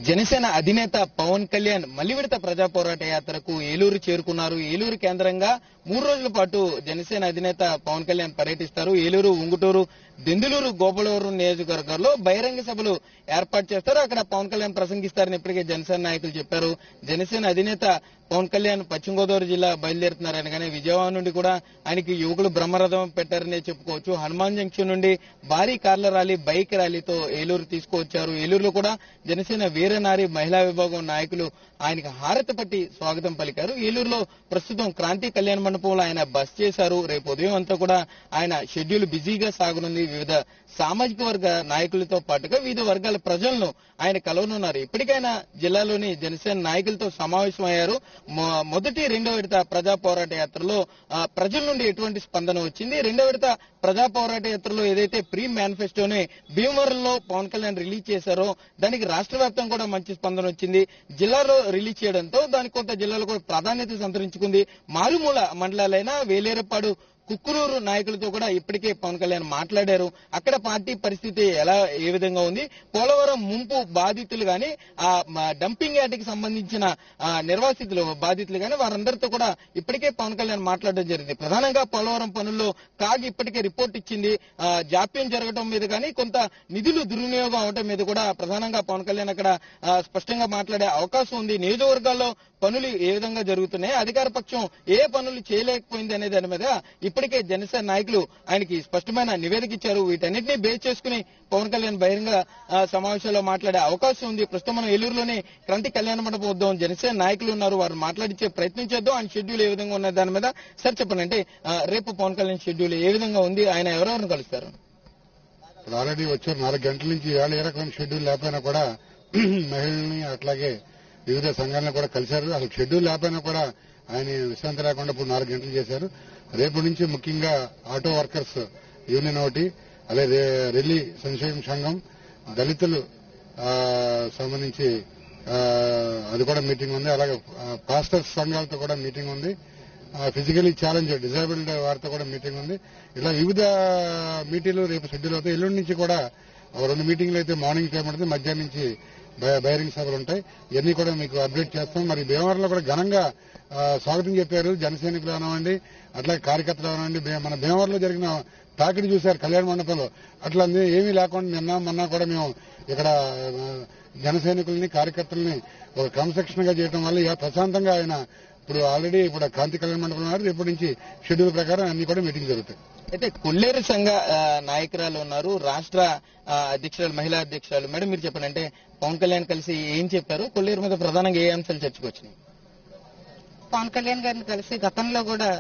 జనసేన అధినేత పవన్ కళ్యాణ్ మళ్లీ విడత ప్రజా పోరాట యాత్రకు ఏలూరు చేరుకున్నారు. ఏలూరు కేంద్రంగా 3 రోజుల పాటు జనసేన అధినేత పవన్ కళ్యాణ్ పర్యటిస్తారు. ఏలూరు, ఉంగుటూరు, దెందులూరు, గోపాలవరం నియోజకవర్గాల్లో బహిరంగ సభలు ఏర్పాటు చేస్తారు. అక్కడ పవన్ కళ్యాణ్ ప్రసంగిస్తారని ఇప్పటికే జనసేన నాయకులు చెప్పారు. జనసేన అధినేత పవన్ కళ్యాణ్ పశ్చిమ గోదావరి జిల్లా బయలుదేరుతున్నారని, కానీ విజయవాడ నుండి కూడా ఆయనకి యువకులు బ్రహ్మరథం పెట్టారనే చెప్పుకోవచ్చు. హనుమాన్ జంక్షన్ నుండి భారీ కార్ల ర్యాలీ, బైక్ ర్యాలీతో ఏలూరు తీసుకువచ్చారు. ఏలూరులో కూడా జనసేన వీరనారి మహిళా విభాగం నాయకులు ఆయనకు హారతి పట్టి స్వాగతం పలికారు. ఏలూరులో ప్రస్తుతం క్రాంతి కళ్యాణ మండపంలో ఆయన బస చేశారు. రేపు ఉదయం అంతా కూడా ఆయన షెడ్యూల్ బిజీగా సాగనుంది. వివిధ సామాజిక వర్గ నాయకులతో పాటుగా వివిధ వర్గాల ప్రజలను ఆయన కలవనున్నారు. ఇప్పటికైనా జిల్లాలోని జనసేన నాయకులతో సమావేశమయ్యారు. మొదటి 2వ విడత ప్రజా పోరాట యాత్రలో ప్రజల నుండి ఎటువంటి స్పందన వచ్చింది? 2వ విడత ప్రజా పోరాట యాత్రలో ఏదైతే ప్రీ మేనిఫెస్టోని భీమవరంలో పవన్ కళ్యాణ్ రిలీజ్ చేశారో దానికి రాష్ట్ర వ్యాప్తంగా కూడా మంచి స్పందన వచ్చింది. జిల్లాలో రిలీజ్ చేయడంతో దానికి కొంత జిల్లాలో కూడా ప్రాధాన్యత సంతరించుకుంది. మారుమూల మండలాలైన వేలేరపాడు, కుక్కునూరు నాయకులతో కూడా ఇప్పటికే పవన్ కళ్యాణ్ మాట్లాడారు. అక్కడ పార్టీ పరిస్థితి ఏ విధంగా ఉంది, పోలవరం ముంపు బాధితులు గాని, ఆ డంపింగ్ యార్డ్కి సంబంధించిన నిర్వాసితులు బాధితులు గాని వారందరితో కూడా ఇప్పటికే పవన్ కళ్యాణ్ మాట్లాడడం జరిగింది. ప్రధానంగా పోలవరం పనుల్లో కాగ్ ఇప్పటికే రిపోర్ట్ ఇచ్చింది. జాప్యం జరగడం మీద కానీ, కొంత నిధులు దుర్వినియోగం అవడం మీద కూడా ప్రధానంగా పవన్ కళ్యాణ్ అక్కడ స్పష్టంగా మాట్లాడే అవకాశం ఉంది. నియోజకవర్గాల్లో పనులు ఏ విధంగా జరుగుతున్నాయి, అధికార పక్షం ఏ పనులు చేయలేకపోయింది అనే దాని మీద ఇప్పటికే జనసేన నాయకులు ఆయనకి స్పష్టమైన నివేదిక ఇచ్చారు. వీటన్నిటినీ బేస్ చేసుకుని పవన్ కళ్యాణ్ బహిరంగ సమావేశంలో మాట్లాడే అవకాశం ఉంది. ప్రస్తుతం మనం ఏలూరులోని క్రాంతి కళ్యాణ మండపం వద్దాం. జనసేన నాయకులు ఉన్నారు, వారు మాట్లాడించే ప్రయత్నం చేద్దాం. ఆయన షెడ్యూల్ ఏ విధంగా ఉన్న దాని మీద సార్ చెప్పండి. అంటే రేపు పవన్ కళ్యాణ్ షెడ్యూల్ ఏ విధంగా ఉంది, ఆయన ఎవరెవరిని కలుస్తారు? ఆల్రెడీ వచ్చారు 4 గంటల నుంచి. ఏ రకమైన షెడ్యూల్ లేకపోయినా కూడా మహిళల్ని అట్లాగే వివిధ సంఘాలను కూడా కలిశారు. అసలు షెడ్యూల్ లేకపోయినా కూడా ఆయన విశ్రాంతి లేకుండా ఇప్పుడు 4 గంటలు చేశారు. రేపు నుంచి ముఖ్యంగా ఆటో వర్కర్స్ యూనియన్ ఒకటి, అలాగే రెల్లి సంక్షేమ సంఘం, దళితులు సంబంధించి అది కూడా మీటింగ్ ఉంది. అలాగే పాస్టర్స్ సంఘాలతో కూడా మీటింగ్ ఉంది. ఫిజికలీ ఛాలెంజ్ డిజేబుల్డ్ వారితో కూడా మీటింగ్ ఉంది. ఇలా వివిధ మీటింగ్లు రేపు షెడ్యూల్ అవుతాయి. ఎల్లుండి నుంచి కూడా 2 మీటింగ్లు అయితే మార్నింగ్ టైం ఉంటుంది, మధ్యాహ్నం నుంచి బహిరంగ సభలు ఉంటాయి. ఇవన్నీ కూడా మీకు అప్డేట్ చేస్తాం. మరి భీమవరంలో కూడా ఘనంగా స్వాగతం చెప్పారు జన సైనికులు అవనివ్వండి, అట్లాగే కార్యకర్తలు అవనివ్వండి. మన భీమవరంలో జరిగిన తాకిడి చూశారు కళ్యాణ మండపంలో. అట్లా ఏమీ లేకుండా నిన్న మొన్న కూడా మేము ఇక్కడ జన సైనికుల్ని, కార్యకర్తల్ని ఒక క్రమశిక్షణగా చేయడం వల్ల ప్రశాంతంగా ఆయన ఇప్పుడు ఆల్రెడీ క్రాంతి కళ్యాణ మండపం ఉన్నారు. రేపటి నుంచి షెడ్యూల్ ప్రకారం అన్ని కూడా మీటింగ్ జరుగుతాయి. అయితే కొల్లేరు సంఘ నాయకురాలు ఉన్నారు, రాష్ట్ర అధ్యక్షురాలు, మహిళా అధ్యక్షురాలు. మేడం మీరు చెప్పండి, అంటే పవన్ కళ్యాణ్ కలిసి ఏం చెప్పారు, కొల్లేరు మీద ప్రధానంగా ఏ అంశాలు చర్చకు వచ్చినాయి? పవన్ కళ్యాణ్ గారిని కలిసి గతంలో కూడా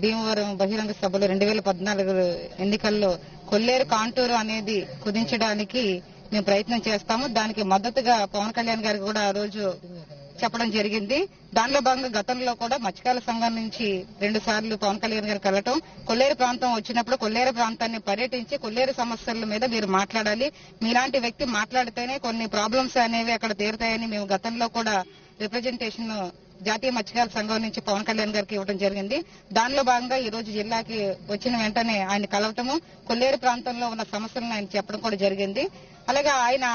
భీమవరం బహిరంగ సభలో 2014 ఎన్నికల్లో కొల్లేరు కాంటూరు అనేది కుదించడానికి మేము ప్రయత్నం చేస్తాము. దానికి మద్దతుగా పవన్ కళ్యాణ్ గారికి కూడా ఆ రోజు చెప్పడం జరిగింది. దానిలో భాగంగా గతంలో కూడా మత్స్యకారుల సంఘం నుంచి 2 సార్లు పవన్ కళ్యాణ్ గారికి వెళ్ళటం, కొల్లేరు ప్రాంతం వచ్చినప్పుడు కొల్లేరు ప్రాంతాన్ని పర్యటించి కొల్లేరు సమస్యల మీద మీరు మాట్లాడాలి, మీలాంటి వ్యక్తి మాట్లాడితేనే కొన్ని ప్రాబ్లమ్స్ అనేవి అక్కడ తీరుతాయని మేము గతంలో కూడా రిప్రజెంటేషన్ జాతీయ మత్స్యకారుల సంఘం నుంచి పవన్ కళ్యాణ్ గారికి ఇవ్వడం జరిగింది. దానిలో భాగంగా ఈ రోజు జిల్లాకి వచ్చిన వెంటనే ఆయన కలవటము, కొల్లేరు ప్రాంతంలో ఉన్న సమస్యలను ఆయన చెప్పడం కూడా జరిగింది. అలాగే ఆయన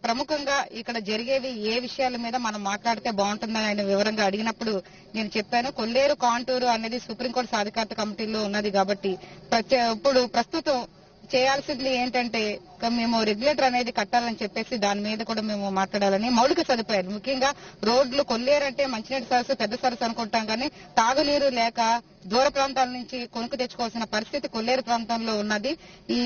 ప్రముఖంగా ఇక్కడ జరిగేవి ఏ విషయాల మీద మనం మాట్లాడితే బాగుంటుందని ఆయన వివరంగా అడిగినప్పుడు నేను చెప్పాను, కొల్లేరు కాంటూరు అనేది సుప్రీంకోర్టు సాధికారత కమిటీలో ఉన్నది కాబట్టి ఇప్పుడు ప్రస్తుతం చేయాల్సింది ఏంటంటే మేము రెగ్యులేటర్ అనేది కట్టాలని చెప్పేసి దాని మీద కూడా మేము మాట్లాడాలని, మౌలిక సదుపాయాలు ముఖ్యంగా రోడ్లు, కొల్లేరు అంటే మంచినీటి సరస్సు, పెద్ద సరస్సు అనుకుంటాం కానీ తాగునీరు లేక దూర ప్రాంతాల నుంచి కొనుక్కు తెచ్చుకోవాల్సిన పరిస్థితి కొల్లేరు ప్రాంతంలో ఉన్నది. ఈ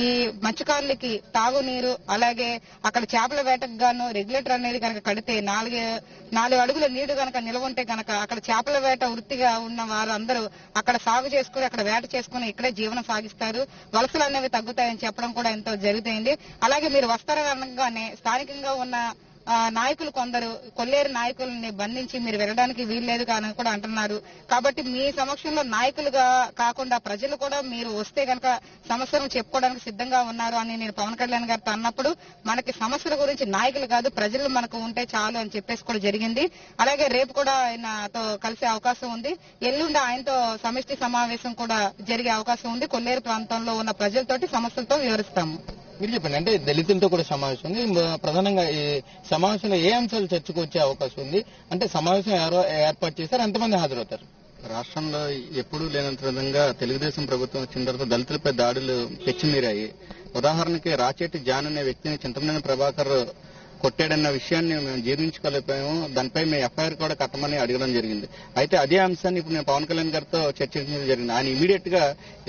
మత్స్యకారులకి తాగునీరు, అలాగే అక్కడ చేపల వేటకు గాను రెగ్యులేటర్ అనేది కనుక కడితే 4 అడుగుల నీరు కనుక నిల్వ ఉంటే కనుక అక్కడ చేపల వేట వృత్తిగా ఉన్న వారు అందరూ అక్కడ సాగు చేసుకుని, అక్కడ వేట చేసుకుని ఇక్కడే జీవనం సాగిస్తారు. వలసలు అనేవి తగ్గుతాయని చెప్పడం కూడా ఎంతో జరుగుతుంది. అలాగే మీరు వస్తారనగానే స్థానికంగా ఉన్న నాయకులు కొందరు కొల్లేరు నాయకుల్ని బంధించి మీరు వెళ్ళడానికి వీల్లేదు అని కూడా అంటున్నారు. కాబట్టి మీ సమక్షంలో నాయకులుగా కాకుండా ప్రజలు కూడా మీరు వస్తే గనక సమస్యలను చెప్పుకోవడానికి సిద్ధంగా ఉన్నారు అని నేను పవన్ కళ్యాణ్ గారితో అన్నప్పుడు, మనకి సమస్యల గురించి నాయకులు కాదు ప్రజలు మనకు ఉంటే చాలు అని చెప్పేసి కూడా జరిగింది. అలాగే రేపు కూడా ఆయనతో కలిసే అవకాశం ఉంది. ఎల్లుండి ఆయనతో సమిష్టి సమావేశం కూడా జరిగే అవకాశం ఉంది. కొల్లేరు ప్రాంతంలో ఉన్న ప్రజలతోటి సమస్యలతో వివరిస్తాము. మీరు చెప్పండి, అంటే దళితులతో కూడా సమావేశం ఉంది. ప్రధానంగా ఈ సమావేశంలో ఏ అంశాలు చర్చకు వచ్చే అవకాశం ఉంది? అంటే సమావేశం ఎవరో ఏర్పాటు చేశారు, ఎంతమంది హాజరవుతారు? రాష్ట్రంలో ఎప్పుడూ లేనంత విధంగా తెలుగుదేశం ప్రభుత్వం వచ్చిన తర్వాత దళితులపై దాడులు పెచ్చిమీరాయి. ఉదాహరణకి రాచేటి జాన్ అనే వ్యక్తిని చింతమనేని ప్రభాకర్ కొట్టాడన్న విషయాన్ని మేము జీర్ణించుకోలేకపోయాము. దానిపై మేము ఎఫ్ఐఆర్ కూడా కట్టమని అడగడం జరిగింది. అయితే అదే అంశాన్ని ఇప్పుడు నేను పవన్ కళ్యాణ్ గారితో చర్చించడం జరిగింది. ఆయన ఇమీడియట్ గా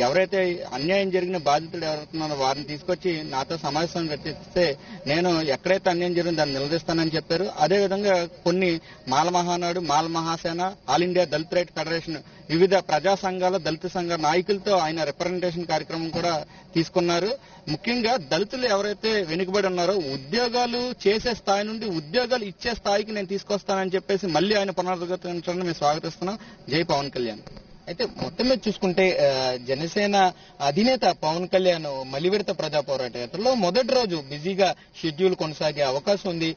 ఎవరైతే అన్యాయం జరిగిన బాధితులు ఎవరుతున్నారో వారిని తీసుకొచ్చి నాతో సమావేశం పెట్టిస్తే నేను ఎక్కడైతే అన్యాయం జరిగిందో దాన్ని నిలదీస్తానని చెప్పారు. అదేవిధంగా కొన్ని మాల మహానాడు, మాల మహాసేన, ఆల్ ఇండియా దళిత రైట్ ఫెడరేషన్, వివిధ ప్రజా సంఘాల, దళిత సంఘ నాయకులతో ఆయన రిప్రజెంటేషన్ కార్యక్రమం కూడా తీసుకున్నారు. ముఖ్యంగా దళితులు ఎవరైతే వెనుకబడి ఉన్నారో ఉద్యోగాలు చేసే స్థాయి నుండి ఉద్యోగాలు ఇచ్చే స్థాయికి నేను తీసుకొస్తానని చెప్పేసి మళ్ళీ ఆయన పునరుద్ధరించడం మేము స్వాగతిస్తున్నాం. జై పవన్ కళ్యాణ్. అయితే మొత్తం మీద చూసుకుంటే జనసేన అధినేత పవన్ కళ్యాణ్ మలి విడత ప్రజా పోరాట యాత్రలో మొదటి రోజు బిజీగా షెడ్యూల్ కొనసాగే అవకాశం ఉంది.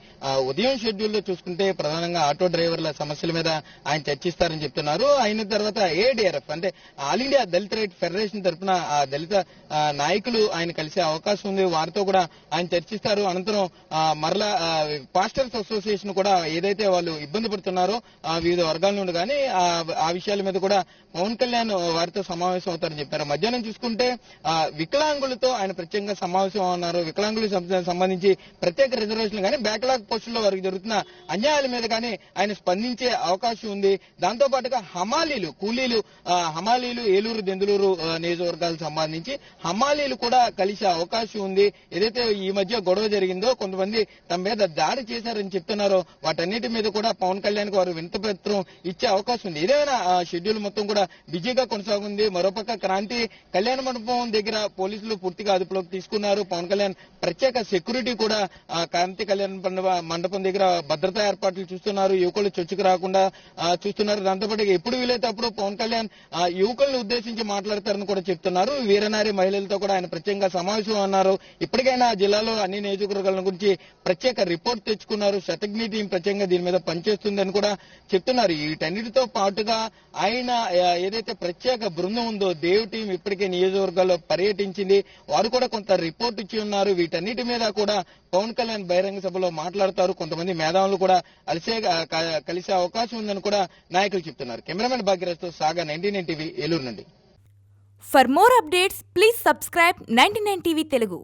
ఉదయం షెడ్యూల్ లో చూసుకుంటే ప్రధానంగా ఆటో డ్రైవర్ల సమస్యల మీద ఆయన చర్చిస్తారని చెప్తున్నారు. అయిన తర్వాత ఏడీఆర్ఎఫ్ అంటే ఆల్ ఇండియా దళిత రైట్ ఫెడరేషన్ తరఫున ఆ దళిత నాయకులు ఆయన కలిసే అవకాశం ఉంది. వారితో కూడా ఆయన చర్చిస్తారు. అనంతరం మరలా పాస్టర్స్ అసోసియేషన్ కూడా ఏదైతే వాళ్ళు ఇబ్బంది పడుతున్నారో వివిధ వర్గాల నుండి కానీ ఆ విషయాల మీద కూడా పవన్ కళ్యాణ్ వారితో సమావేశం అవుతారని చెప్పారు. మధ్యాహ్నం చూసుకుంటే వికలాంగులతో ఆయన ప్రత్యేకంగా సమావేశం అన్నారు. వికలాంగులకు సంబంధించి ప్రత్యేక రిజర్వేషన్లు కానీ బ్యాక్లాగ్ పోస్టుల్లో వారికి జరుగుతున్న అన్యాయాల మీద కానీ ఆయన స్పందించే అవకాశం ఉంది. దాంతో పాటుగా హమాలీలు, కూలీలు, హమాలీలు ఏలూరు, దెందులూరు నియోజకవర్గాలకు సంబంధించి హమాలీలు కూడా కలిసే అవకాశం ఉంది. ఏదైతే ఈ మధ్య గొడవ జరిగిందో కొంతమంది తమ మీద దాడి చేశారని చెప్తున్నారో వాటన్నిటి మీద కూడా పవన్ కళ్యాణ్ వారు వినతిపత్రం ఇచ్చే అవకాశం ఉంది. ఏదైనా షెడ్యూల్ మొత్తం కూడా బిజీగా కొనసాగుంది. మరోపక్క క్రాంతి కళ్యాణ మండపం దగ్గర పోలీసులు పూర్తిగా అదుపులోకి తీసుకున్నారు. పవన్ కళ్యాణ్ ప్రత్యేక సెక్యూరిటీ కూడా క్రాంతి కళ్యాణ మండపం దగ్గర భద్రతా ఏర్పాట్లు చూస్తున్నారు. యువకులు చొచ్చుకు రాకుండా చూస్తున్నారు. దాంతోపాటు ఎప్పుడు వీలైతే అప్పుడు పవన్ కళ్యాణ్ యువకులను ఉద్దేశించి మాట్లాడతారని కూడా చెప్తున్నారు. వీరనారి మహిళలతో కూడా ఆయన ప్రత్యేకంగా సమావేశం అన్నారు. ఇప్పటికైనా జిల్లాలో అన్ని నియోజకవర్గాల గురించి ప్రత్యేక రిపోర్ట్ తెచ్చుకున్నారు. శతజ్ఞి టీం ప్రత్యేకంగా దీని మీద పనిచేస్తుందని కూడా చెప్తున్నారు. వీటన్నిటితో పాటుగా ఆయన ఏదైతే ప్రత్యేక బృందం ఉందో దేవ్ టీం ఇప్పటికే నియోజకవర్గాల్లో పర్యటించింది. వారు కూడా కొంత రిపోర్ట్ ఇచ్చి ఉన్నారు. వీటన్నిటి మీద కూడా పవన్ కళ్యాణ్ బహిరంగ సభలో మాట్లాడతారు. కొంతమంది మేధావులు కూడా కలిసే అవకాశం ఉందని కూడా నాయకులు చెప్తున్నారు. కెమెరామెన్ భాగ్యరాజ్తో సాగా 99 టీవీ ఏలూరు నుండి. For more updates, please subscribe 99 TV Telugu.